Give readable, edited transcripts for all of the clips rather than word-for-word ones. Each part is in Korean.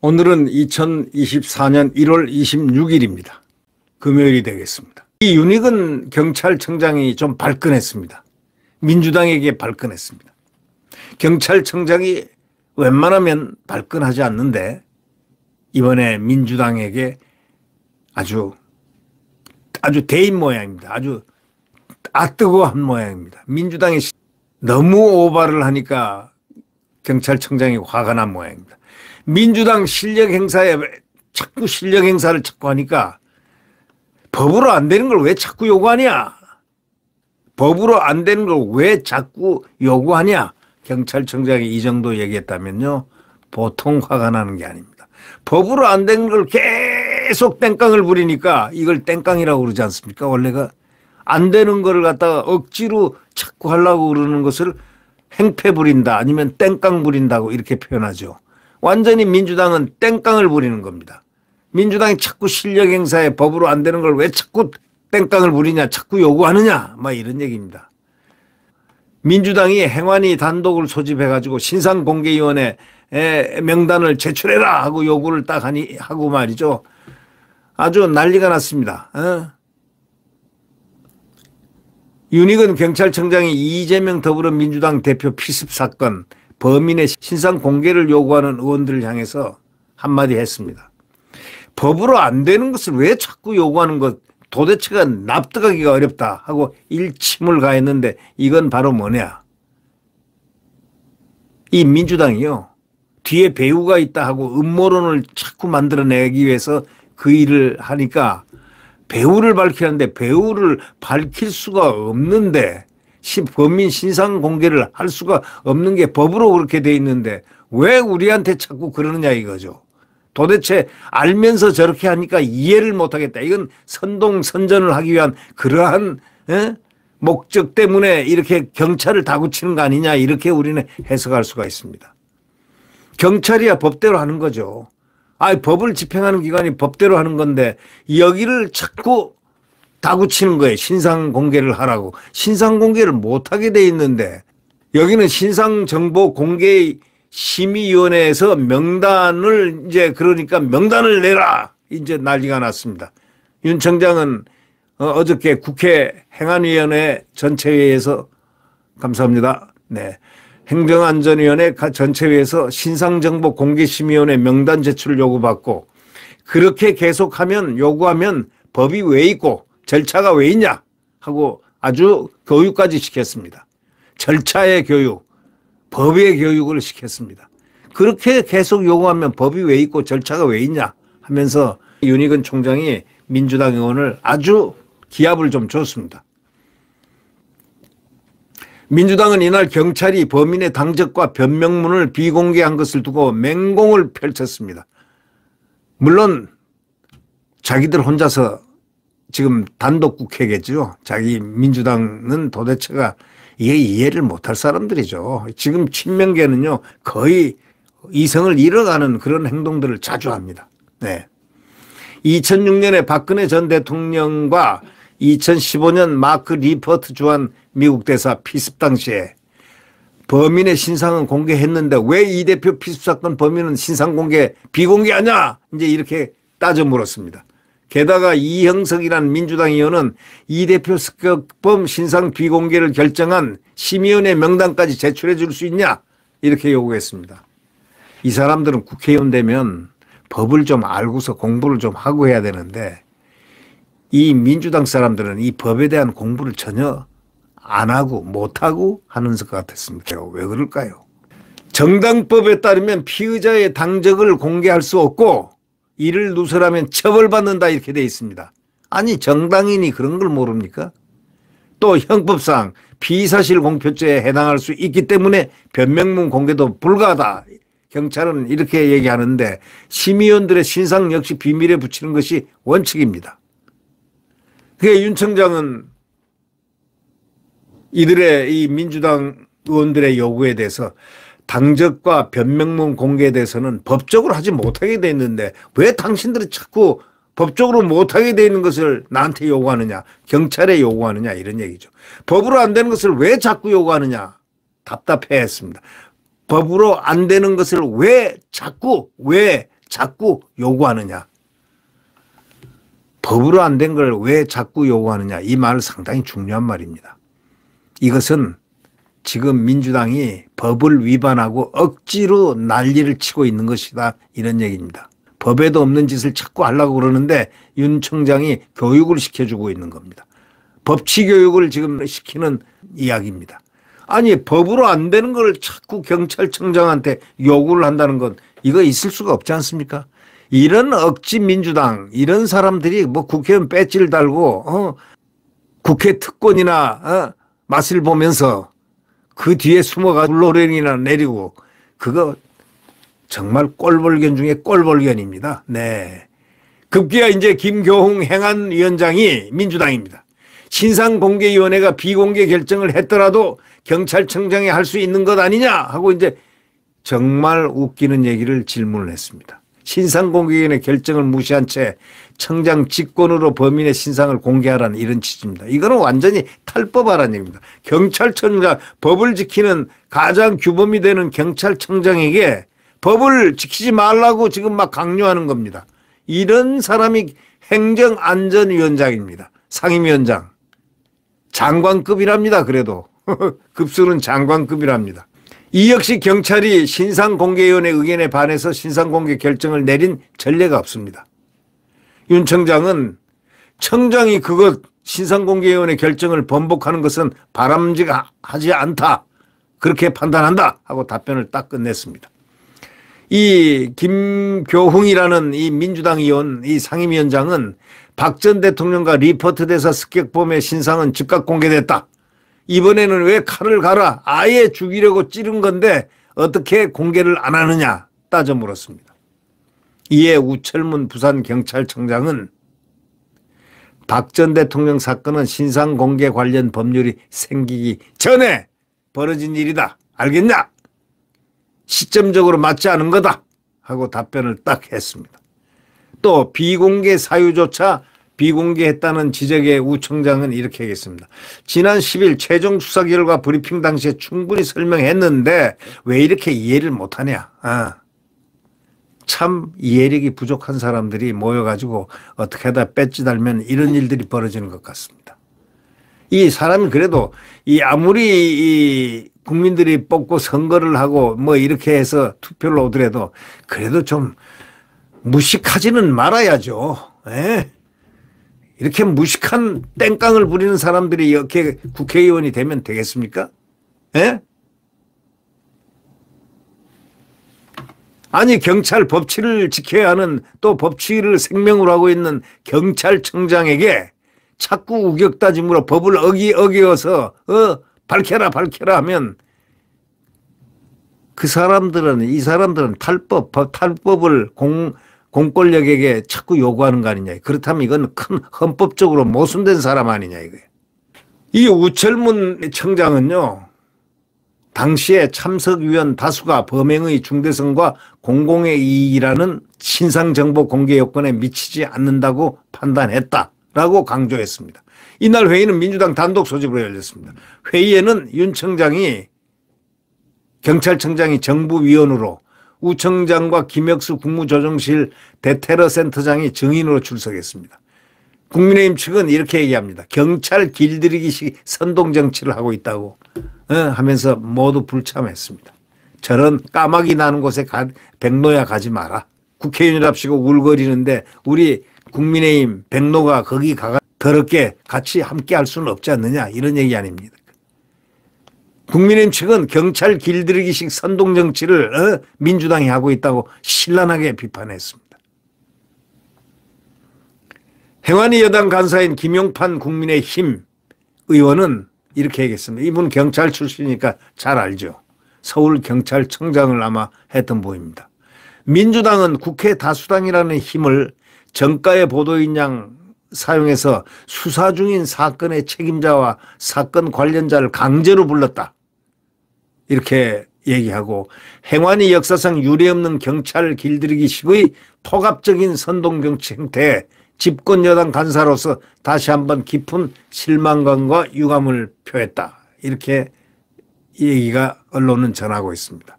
오늘은 2024년 1월 26일입니다. 금요일이 되겠습니다. 이 윤익은 경찰청장이 좀 발끈했습니다. 민주당에게 발끈했습니다. 경찰청장이 웬만하면 발끈하지 않는데 이번에 민주당에게 아주 대인 모양입니다. 아주 뜨거워한 모양입니다. 민주당이 너무 오바를 하니까 경찰청장이 화가 난 모양입니다. 민주당 실력 행사에 자꾸 실력 행사를 자꾸 하니까 법으로 안 되는 걸 왜 자꾸 요구하냐? 법으로 안 되는 걸 왜 자꾸 요구하냐? 경찰청장이 이 정도 얘기했다면요. 보통 화가 나는 게 아닙니다. 법으로 안 되는 걸 계속 땡깡을 부리니까 이걸 땡깡이라고 그러지 않습니까? 원래가 안 되는 거를 갖다가 억지로 자꾸 하려고 그러는 것을 행패 부린다 아니면 땡깡 부린다고 이렇게 표현하죠. 완전히 민주당은 땡깡을 부리는 겁니다. 민주당이 자꾸 실력 행사에 법으로 안 되는 걸 왜 자꾸 땡깡을 부리냐, 자꾸 요구하느냐, 막 이런 얘기입니다. 민주당이 행안위 단독을 소집해가지고 신상공개위원회 명단을 제출해라 하고 요구를 딱 하고 말이죠. 아주 난리가 났습니다. 윤익은 경찰청장이 이재명 더불어민주당 대표 피습 사건 범인의 신상 공개를 요구하는 의원들을 향해서 한마디 했습니다. 법으로 안 되는 것을 왜 자꾸 요구하는 것 도대체가 납득하기가 어렵다 하고 일침을 가했는데 이건 바로 뭐냐. 이 민주당이요. 뒤에 배우가 있다 하고 음모론을 자꾸 만들어내기 위해서 그 일을 하니까 배우를 밝히는데 배우를 밝힐 수가 없는데 범인 신상 공개를 할 수가 없는 게 법으로 그렇게 돼 있는데 왜 우리한테 자꾸 그러느냐 이거죠. 도대체 알면서 저렇게 하니까 이해를 못하겠다. 이건 선동선전을 하기 위한 그러한 목적 때문에 이렇게 경찰을 다구치는 거 아니냐 이렇게 우리는 해석할 수가 있습니다. 경찰이야 법대로 하는 거죠. 법을 집행하는 기관이 법대로 하는 건데 여기를 자꾸 다구치는 거예요. 신상 공개를 하라고. 신상 공개를 못하게 돼 있는데 여기는 신상정보공개심의위원회에서 명단을 그러니까 명단을 내라. 이제 난리가 났습니다. 윤 청장은 어저께 국회 행안위원회 전체회의에서 감사합니다. 네. 행정안전위원회 전체회의에서 신상정보공개심의위원회 명단 제출을 요구받고 그렇게 계속하면 요구하면 법이 왜 있고 절차가 왜 있냐 하고 아주 교육까지 시켰습니다. 절차의 교육, 법의 교육을 시켰습니다. 그렇게 계속 요구하면 법이 왜 있고 절차가 왜 있냐 하면서 윤익은 총장이 민주당 의원을 아주 기합을 좀 줬습니다. 민주당은 이날 경찰이 범인의 당적과 변명문을 비공개한 것을 두고 맹공을 펼쳤습니다. 물론 자기들 혼자서 지금 단독 국회겠죠. 자기 민주당은 도대체가 이게 이해를 못할 사람들이죠. 지금 친명계는요 거의 이성을 잃어가는 그런 행동들을 자주 합니다. 네. 2006년에 박근혜 전 대통령과 2015년 마크 리퍼트 주한 미국 대사 피습 당시에 범인의 신상은 공개했는데 왜 이 대표 피습 사건 범인은 신상 공개 비공개하냐 이제 이렇게 따져 물었습니다. 게다가 이형석이라는 민주당 의원은 이 대표 습격범 신상 비공개를 결정한 심의위원회 명단까지 제출해 줄 수 있냐 이렇게 요구했습니다. 이 사람들은 국회의원 되면 법을 좀 알고서 공부를 좀 하고 해야 되는데 이 민주당 사람들은 이 법에 대한 공부를 전혀 안 하고 못하고 하는 것 같았습니다. 왜 그럴까요? 정당법에 따르면 피의자의 당적을 공개할 수 없고 이를 누설하면 처벌받는다 이렇게 되어 있습니다. 아니 정당인이 그런 걸 모릅니까? 또 형법상 피의사실 공표죄에 해당할 수 있기 때문에 변명문 공개도 불가하다. 경찰은 이렇게 얘기하는데 심의위원들의 신상 역시 비밀에 붙이는 것이 원칙입니다. 그게 윤 청장은 이들의 이 민주당 의원들의 요구에 대해서 당적과 변명문 공개에 대해서는 법적으로 하지 못하게 돼 있는데 왜 당신들이 자꾸 법적으로 못하게 돼 있는 것을 나한테 요구하느냐, 경찰에 요구하느냐, 이런 얘기죠. 법으로 안 되는 것을 왜 자꾸 요구하느냐, 답답해 했습니다. 법으로 안 되는 것을 왜 자꾸 요구하느냐. 법으로 안 된 걸 왜 자꾸 요구하느냐. 이 말 상당히 중요한 말입니다. 이것은 지금 민주당이 법을 위반하고 억지로 난리를 치고 있는 것이다. 이런 얘기입니다. 법에도 없는 짓을 자꾸 하려고 그러는데 윤 청장이 교육을 시켜주고 있는 겁니다. 법치 교육을 지금 시키는 이야기입니다. 아니 법으로 안 되는 걸 자꾸 경찰청장한테 요구를 한다는 건 이거 있을 수가 없지 않습니까? 이런 억지 민주당 이런 사람들이 뭐 국회의원 배지를 달고 국회 특권이나 맛을 보면서 그 뒤에 숨어가 물노래이나 내리고 그거 정말 꼴불견 중에 꼴불견입니다. 네. 급기야 이제 김교훈 행안위원장이 민주당입니다. 신상공개위원회가 비공개 결정을 했더라도 경찰청장이 할 수 있는 것 아니냐 하고 이제 정말 웃기는 얘기를 질문을 했습니다. 신상공개위원회 결정을 무시한 채 청장 직권으로 범인의 신상을 공개하라는 이런 취지입니다. 이거는 완전히 탈법하라는 얘기입니다. 경찰청장, 법을 지키는 가장 규범이 되는 경찰청장에게 법을 지키지 말라고 지금 막 강요하는 겁니다. 이런 사람이 행정안전위원장입니다. 상임위원장. 장관급이랍니다. 그래도. 급수는 장관급이랍니다. 이 역시 경찰이 신상공개위원회 의견에 반해서 신상공개 결정을 내린 전례가 없습니다. 윤 청장은 청장이 그것 신상공개위원회 결정을 번복하는 것은 바람직하지 않다. 그렇게 판단한다. 하고 답변을 딱 끝냈습니다. 이 김교흥이라는 이 민주당 의원, 이 상임위원장은 박 전 대통령과 리포트 대사 습격범의 신상은 즉각 공개됐다. 이번에는 왜 칼을 갈아 아예 죽이려고 찌른 건데 어떻게 공개를 안 하느냐 따져 물었습니다. 이에 우철문 부산경찰청장은 박 전 대통령 사건은 신상공개 관련 법률이 생기기 전에 벌어진 일이다. 알겠냐? 시점적으로 맞지 않은 거다 하고 답변을 딱 했습니다. 또 비공개 사유조차 비공개했다는 지적에 우 청장은 이렇게 하겠습니다. 지난 10일 최종 수사 결과 브리핑 당시에 충분히 설명했는데 왜 이렇게 이해를 못하냐. 참 이해력이 부족한 사람들이 모여가지고 어떻게 하다 배지 달면 이런 일들이 벌어지는 것 같습니다. 이 사람이 그래도 아무리 국민들이 뽑고 선거를 하고 뭐 이렇게 해서 투표를 오더라도 그래도 좀 무식하지는 말아야죠. 예? 이렇게 무식한 땡깡을 부리는 사람들이 이렇게 국회의원이 되면 되겠습니까? 예? 아니 경찰 법치를 지켜야 하는 또 법치를 생명으로 하고 있는 경찰청장에게 자꾸 우격다짐으로 법을 어기어서 밝혀라 하면 이 사람들은 탈법을 공권력에게 자꾸 요구하는 거 아니냐. 그렇다면 이건 큰 헌법적으로 모순된 사람 아니냐 이거예요. 이 우철문 청장은요. 당시에 참석위원 다수가 범행의 중대성과 공공의 이익이라는 신상정보 공개 요건에 미치지 않는다고 판단했다라고 강조했습니다. 이날 회의는 민주당 단독 소집으로 열렸습니다. 회의에는 윤 청장이 경찰청장이 정부위원으로 우 청장과 김혁수 국무조정실 대테러센터장이 증인으로 출석했습니다. 국민의힘 측은 이렇게 얘기합니다. 경찰 길들이기식 선동정치를 하고 있다고 하면서 모두 불참했습니다. 저런 까마귀 나는 곳에 백노야 가지 마라. 국회의원이랍시고 울거리는데 우리 국민의힘 백노가 거기 가가 더럽게 같이 함께 할 수는 없지 않느냐 이런 얘기 아닙니다. 국민의힘 측은 경찰 길들이기식 선동정치를 민주당이 하고 있다고 신랄하게 비판했습니다. 행안위 여당 간사인 김용판 국민의힘 의원은 이렇게 얘기했습니다. 이분 경찰 출신이니까 잘 알죠. 서울경찰청장을 아마 했던 분입니다. 민주당은 국회 다수당이라는 힘을 정가의 보도인 양 사용해서 수사 중인 사건의 책임자와 사건 관련자를 강제로 불렀다. 이렇게 얘기하고 행안위 역사상 유례없는 경찰 길들이기식의 포갑적인 선동정치 행태에 집권 여당 간사로서 다시 한번 깊은 실망감과 유감을 표했다. 이렇게 얘기가 언론은 전하고 있습니다.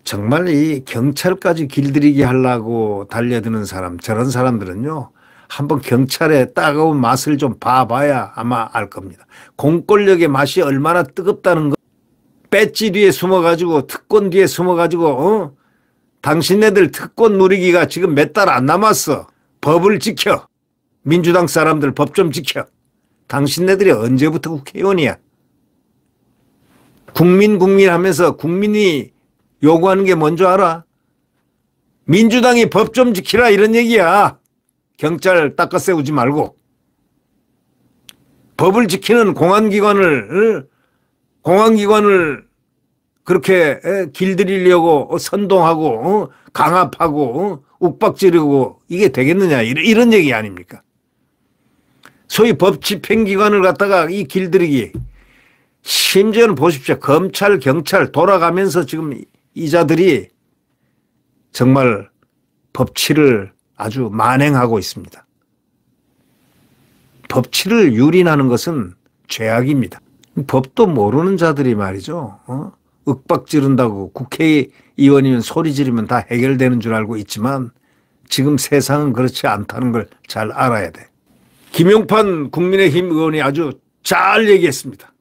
정말 이 경찰까지 길들이게 하려고 달려드는 사람, 저런 사람들은요, 한번 경찰의 따가운 맛을 좀 봐봐야 아마 알 겁니다. 공권력의 맛이 얼마나 뜨겁다는 거. 배지 뒤에 숨어가지고, 특권 뒤에 숨어가지고, 당신네들 특권 누리기가 지금 몇 달 안 남았어. 법을 지켜. 민주당 사람들 법 좀 지켜. 당신네들이 언제부터 국회의원이야? 국민 하면서 국민이 요구하는 게 뭔 줄 알아? 민주당이 법 좀 지키라 이런 얘기야. 경찰 닦아 세우지 말고. 법을 지키는 공안기관을 그렇게 길들이려고 선동하고 강압하고 욱박지르고 이게 되겠느냐 이런 얘기 아닙니까? 소위 법 집행기관을 갖다가 이 길들이기. 심지어는 보십시오. 검찰, 경찰 돌아가면서 지금 이자들이 정말 법치를 아주 만행하고 있습니다. 법치를 유린하는 것은 죄악입니다. 법도 모르는 자들이 말이죠. 윽박 지른다고 국회의원이면 소리 지르면 다 해결되는 줄 알고 있지만 지금 세상은 그렇지 않다는 걸 잘 알아야 돼. 김용판 국민의힘 의원이 아주 잘 얘기했습니다.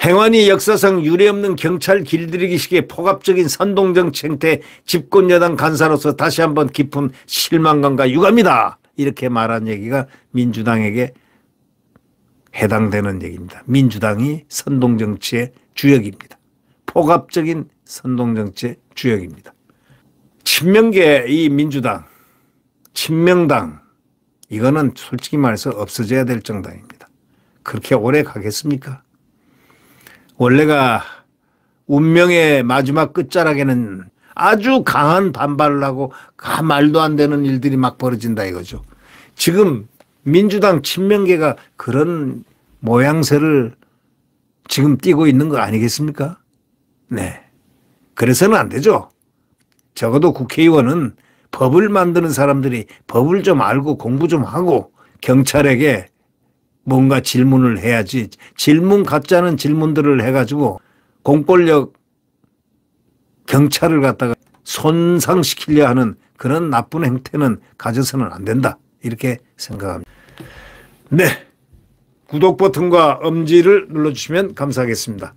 행안위 역사상 유례없는 경찰 길들이기식의 포갑적인 선동정치 행태 집권 여당 간사로서 다시 한번 깊은 실망감과 유감이다. 이렇게 말한 얘기가 민주당에게 해당되는 얘기입니다. 민주당이 선동정치의 주역입니다. 포갑적인 선동정치의 주역입니다. 친명계 이 민주당, 친명당 이거는 솔직히 말해서 없어져야 될 정당입니다. 그렇게 오래 가겠습니까? 원래가 운명의 마지막 끝자락에는 아주 강한 반발을 하고 말도 안 되는 일들이 막 벌어진다 이거죠. 지금 민주당 친명계가 그런 모양새를 지금 띠고 있는 거 아니겠습니까? 네. 그래서는 안 되죠. 적어도 국회의원은 법을 만드는 사람들이 법을 좀 알고 공부 좀 하고 경찰에게 뭔가 질문을 해야지. 질문 같지 않은 질문들을 해가지고 공권력 경찰을 갖다가 손상시키려 하는 그런 나쁜 행태는 가져서는 안 된다. 이렇게 생각합니다. 네. 구독 버튼과 엄지를 눌러주시면 감사하겠습니다.